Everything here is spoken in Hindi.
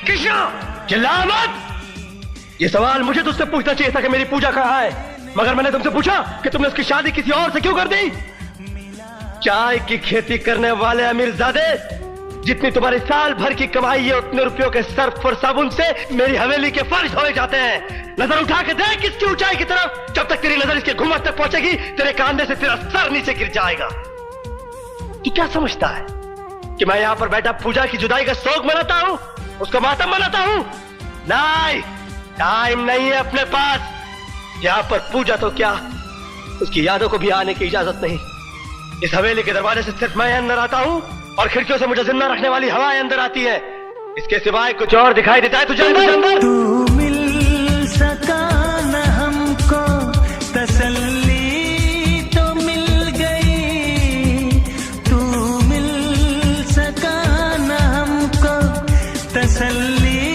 कृष्णा चिल्ला मत। ये सवाल मुझे तुझसे पूछना चाहिए था कि मेरी पूजा कहाँ है, मगर मैंने तुमसे पूछा कि तुमने उसकी शादी किसी और से क्यों कर दी। चाय की खेती करने वाले अमीरजादे, जितनी तुम्हारी साल भर की कमाई है उतने रुपयों के सर्फ और साबुन से मेरी हवेली के फर्श धोए जाते हैं। नजर उठा के देख इसकी ऊंचाई की तरफ, जब तक तेरी नजर इसके घुमट तक पहुंचेगी तेरे कांधे से तेरा सर नीचे गिर जाएगा। तू क्या समझता है कि मैं यहाँ पर बैठा पूजा की जुदाई का शोक मनाता हूँ, उसका मातम मनाता हूँ? नहीं, टाइम नहीं है अपने पास। यहाँ पर पूजा तो क्या, उसकी यादों को भी आने की इजाजत नहीं। इस हवेली के दरवाजे से सिर्फ मैं अंदर आता हूँ और खिड़कियों से मुझे जिंदा रखने वाली हवाएं अंदर आती है। इसके सिवाय कुछ और दिखाई देता है तुझे अंदर? तू मिल सका न हमको, तसल्ली तो मिल गई। तू मिल सका न हमको, तसल्ली